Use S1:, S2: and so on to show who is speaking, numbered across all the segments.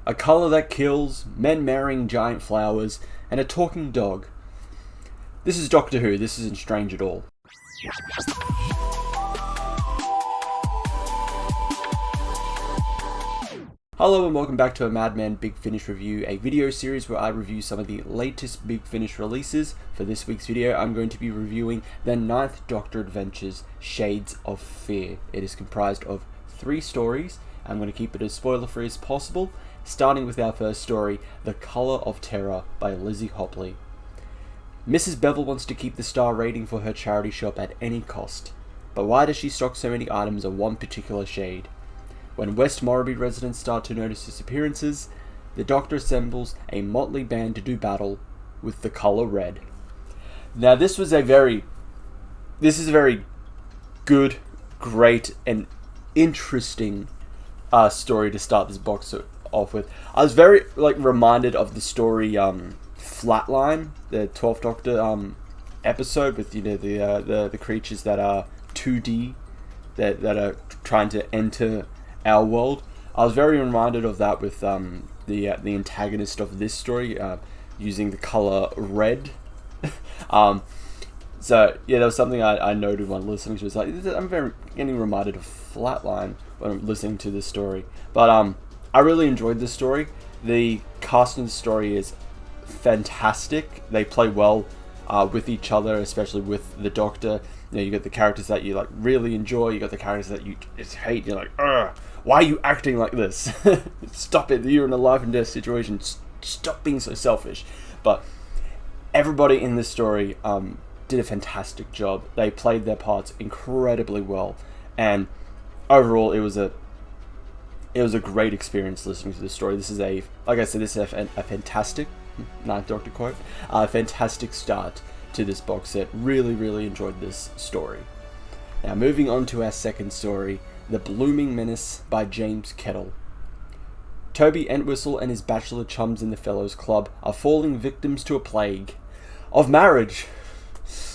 S1: a color that kills, men marrying giant flowers, and a talking dog. This is Doctor Who, this isn't strange at all. Hello and welcome back to a Madman Big Finish review, a video series where I review some of the latest Big Finish releases. For this week's video, I'm going to be reviewing the 9th Doctor Adventures, Shades of Fear. It is comprised of 3 stories. I'm going to keep it as spoiler-free as possible, starting with our first story, The Colour of Terror by Lizzie Hopley. Mrs. Bevel wants to keep the star rating for her charity shop at any cost, but why does she stock so many items of one particular shade? When West Morreby residents start to notice disappearances, the Doctor assembles a motley band to do battle with the colour red. Now this is a very good, great, and interesting story to start this box off with. I was very reminded of the story Flatline, the 12th Doctor episode with the creatures that are 2D that are trying to enter our world. I was very reminded of that with the antagonist of this story using the color red. So yeah, that was something I noted when listening to it. It's like I'm very getting reminded of Flatline when I'm listening to this story. But I really enjoyed this story. The cast in the story is fantastic. They play well with each other, especially with the Doctor. You know, you got the characters that you really enjoy. You got the characters that you just hate. You're like, ugh, why are you acting like this? Stop it! You're in a life and death situation. Stop being so selfish. But everybody in this story did a fantastic job. They played their parts incredibly well, and overall, it was a great experience listening to this story. This is a fantastic, 9th Doctor quote, a fantastic start to this box set. Really enjoyed this story. Now moving on to our second story, The Blooming Menace by James Kettle. Toby Entwistle and his bachelor chums in the Fellows Club are falling victims to a plague of marriage.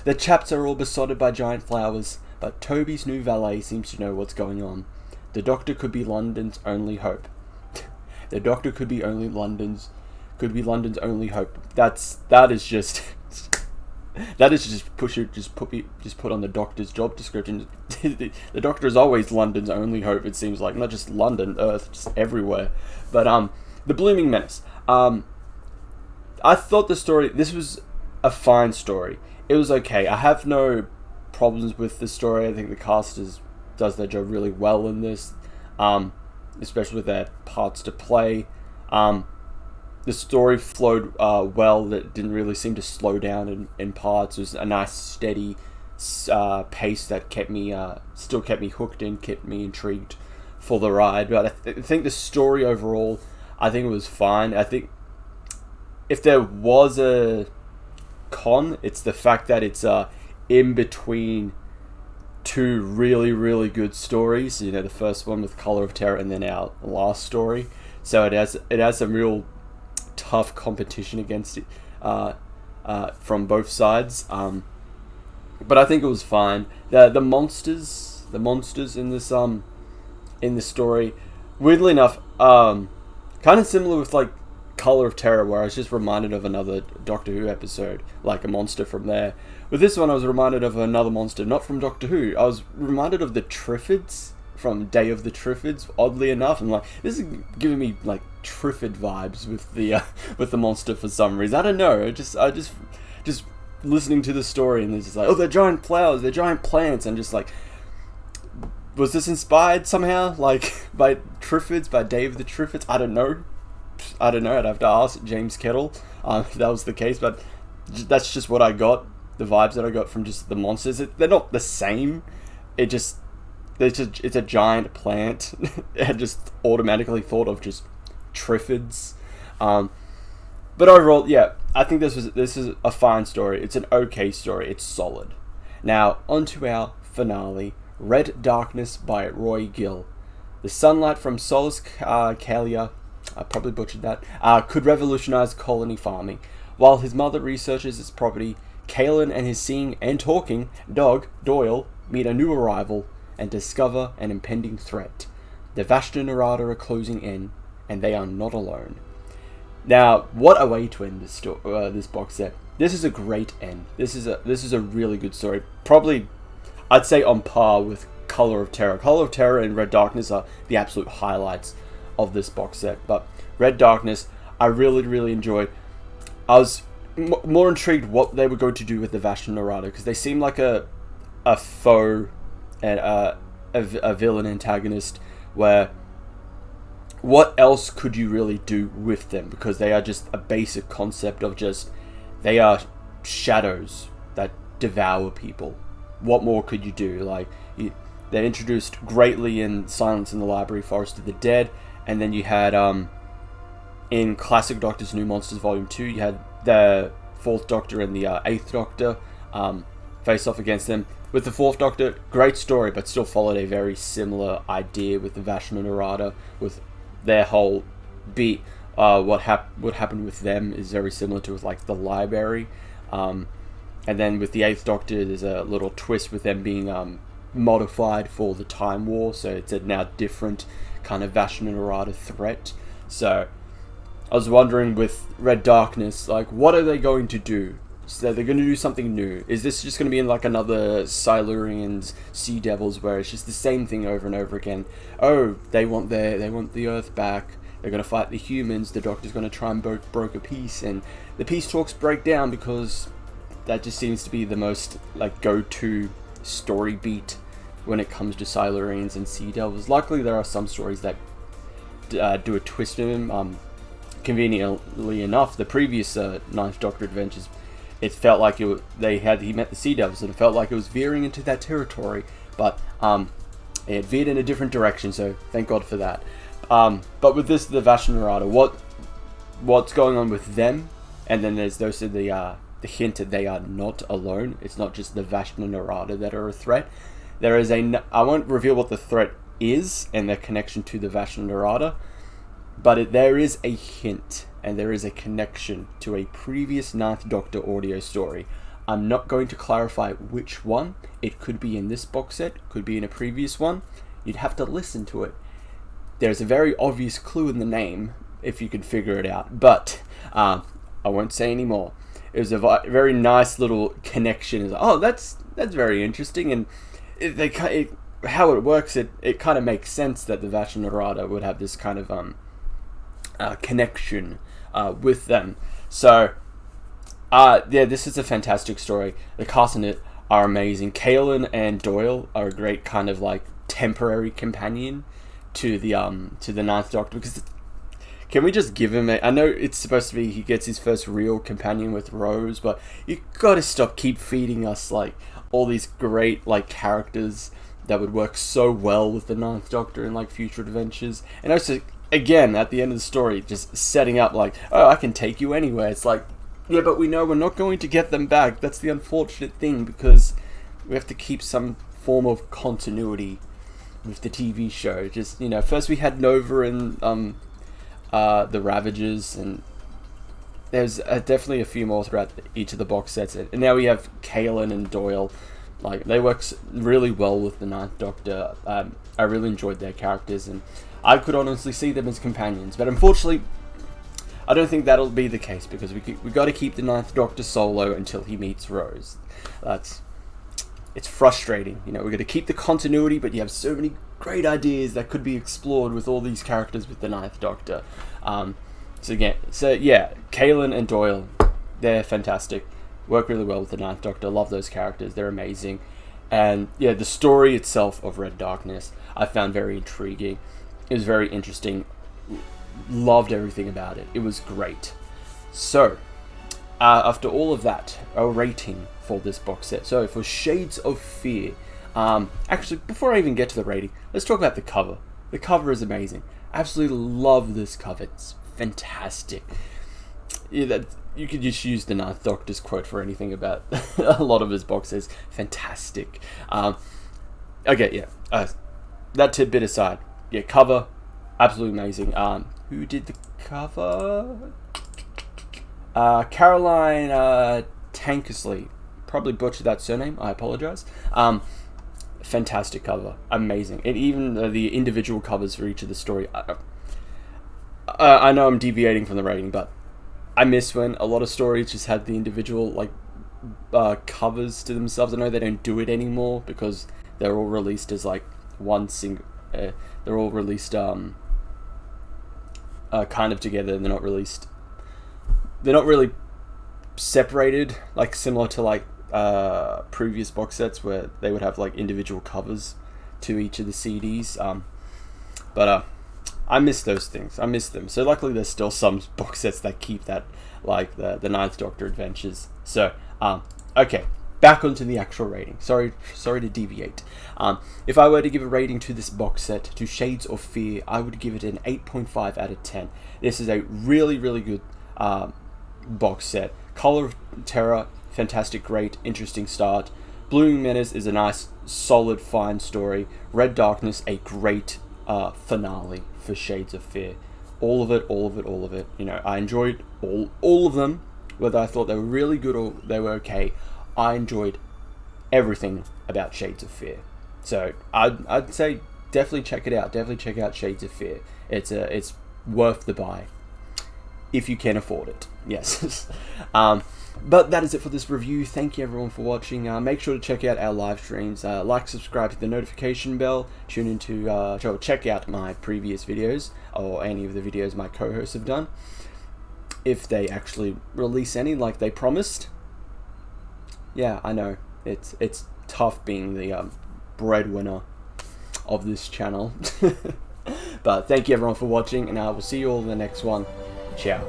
S1: The chaps are all besotted by giant flowers, but Toby's new valet seems to know what's going on. The Doctor could be London's only hope. The Doctor could be London's only hope. That is just put on the Doctor's job description. The Doctor is always London's only hope. It seems like, not just London, Earth, just everywhere. But The Blooming Menace. I thought this was a fine story. It was okay. I have no problems with the story. I think the cast does their job really well in this, especially with their parts to play. The story flowed well. It didn't really seem to slow down in parts. It was a nice steady pace that still kept me hooked in, kept me intrigued for the ride. But I think the story overall, I think it was fine. I think if there was a con, it's the fact that it's in between 2 really good stories. You know, the first one with Colour of Terror, and then our last story. So it has some real tough competition against it from both sides. But I think it was fine. The monsters in this story, weirdly enough, kind of similar with Colour of Terror, where I was just reminded of another Doctor Who episode, like a monster from there. With this one, I was reminded of another monster, not from Doctor Who. I was reminded of the Triffids from Day of the Triffids, oddly enough, and this is giving me Triffid vibes with the monster for some reason. I don't know. I just listening to the story, and it's just oh, they're giant flowers, they're giant plants, and just was this inspired somehow by Triffids, by Day of the Triffids? I don't know. I'd have to ask James Kettle if that was the case, but that's just what I got. The vibes that I got from just the monsters. They're not the same. It's a giant plant. I just automatically thought of just Triffids. But overall, yeah, I think this is a fine story. It's an okay story. It's solid. Now, onto our finale, Red Darkness by Roy Gill. The sunlight from Solus Calia, I probably butchered that, could revolutionize colony farming. While his mother researches its property, Kalen and his seeing and talking dog, Doyle, meet a new arrival and discover an impending threat. The Vashta Narada are closing in, and they are not alone. Now, what a way to end this box set. This is a great end. This is a really good story. Probably, I'd say on par with Color of Terror. Color of Terror and Red Darkness are the absolute highlights of this box set. But Red Darkness, I really enjoyed. I was more intrigued what they were going to do with the Vashon Narada, because they seem like a foe and a villain antagonist, where what else could you really do with them? Because they are just a basic concept of just, they are shadows that devour people. What more could you do? Like, they're introduced greatly in Silence in the Library, Forest of the Dead, and then you had in Classic Doctor's New Monsters Volume 2, you had the 4th Doctor and the 8th Doctor face off against them. With the 4th Doctor, great story, but still followed a very similar idea with the Vashon Narada, with their whole beat. What happened with them is very similar to with like the library. And then with the 8th Doctor, there's a little twist with them being modified for the Time War, so it's a now different kind of Vashon Narada threat. So I was wondering with Red Darkness, like, what are they going to do? So they're going to do something new. Is this just going to be in like another Silurians, Sea Devils, where it's just the same thing over and over again? Oh, they want the Earth back. They're going to fight the humans. The Doctor's going to try and broker peace, and the peace talks break down because that just seems to be the most like go-to story beat when it comes to Silurians and Sea Devils. Luckily, there are some stories that do a twist in them. Conveniently enough, the previous Ninth Doctor adventures, it felt like he met the Sea Devils, and it felt like it was veering into that territory, but it veered in a different direction, so thank God for that. But with this, the Vashon Narada, what's going on with them? And then there's also the hint that they are not alone. It's not just the Vashon Narada that are a threat. There is I won't reveal what the threat is and their connection to the Vashon Narada, but there is a hint, and there is a connection to a previous Ninth Doctor audio story. I'm not going to clarify which one. It could be in this box set, could be in a previous one. You'd have to listen to it. There's a very obvious clue in the name, if you could figure it out, but I won't say any more. It was a very nice little connection. It's like, oh, that's very interesting, and how it works, it kind of makes sense that the Vashon Narada would have this kind of connection with them. So this is a fantastic story. The cast in it are amazing. Kaelin and Doyle are a great kind of like temporary companion to the Ninth Doctor, because can we just give him I know it's supposed to be he gets his first real companion with Rose, but you gotta keep feeding us like all these great like characters that would work so well with the Ninth Doctor in like future adventures. And also, again, at the end of the story, just setting up like, oh, I can take you anywhere. It's like, yeah, but we know we're not going to get them back. That's the unfortunate thing, because we have to keep some form of continuity with the TV show. Just, first we had Nova and the Ravagers, and there's definitely a few more throughout each of the box sets. And now we have Kaelin and Doyle. Like, they work really well with the Ninth Doctor. I really enjoyed their characters, and I could honestly see them as companions. But unfortunately, I don't think that'll be the case, because we got to keep the Ninth Doctor solo until he meets Rose. It's frustrating. We're going to keep the continuity, but you have so many great ideas that could be explored with all these characters with the Ninth Doctor. So yeah, Kaelin and Doyle, they're fantastic. Work really well with the Ninth Doctor. Love those characters. They're amazing. And yeah, the story itself of Red Darkness, I found very intriguing. It was very interesting. Loved everything about it. It was great. So, after all of that, a rating for this box set. So, for Shades of Fear, actually, before I even get to the rating, let's talk about the cover. The cover is amazing. Absolutely love this cover. It's fantastic. Yeah, you could just use the Ninth Doctor's quote for anything about a lot of his box sets. Fantastic. Okay, yeah. That tidbit aside, yeah, cover, absolutely amazing. Who did the cover? Caroline Tankersley. Probably butchered that surname. I apologize. Fantastic cover, amazing. And even the individual covers for each of the story. I know I'm deviating from the rating, but I miss when a lot of stories just had the individual like covers to themselves. I know they don't do it anymore because they're all released as like one single. They're all released kind of together. They're not released. They're not really separated, like similar to like previous box sets where they would have like individual covers to each of the CDs. But I miss those things. I miss them. So luckily there's still some box sets that keep that, like the Ninth Doctor Adventures. So okay, back onto the actual rating. Sorry to deviate. If I were to give a rating to this box set, to Shades of Fear, I would give it an 8.5 out of 10. This is a really, really good box set. Color of Terror, fantastic, great, interesting start. Blooming Menace is a nice, solid, fine story. Red Darkness, a great finale for Shades of Fear. All of it. You know, I enjoyed all of them, whether I thought they were really good or they were okay. I enjoyed everything about Shades of Fear. So I'd say definitely check it out. Definitely check out Shades of Fear. It's worth the buy if you can afford it. Yes. But that is it for this review. Thank you everyone for watching. Make sure to check out our live streams. Like, subscribe, hit the notification bell. Tune into check out my previous videos or any of the videos my co-hosts have done, if they actually release any like they promised. Yeah, I know it's tough being the breadwinner of this channel. But thank you everyone for watching, and I will see you all in the next one. Ciao.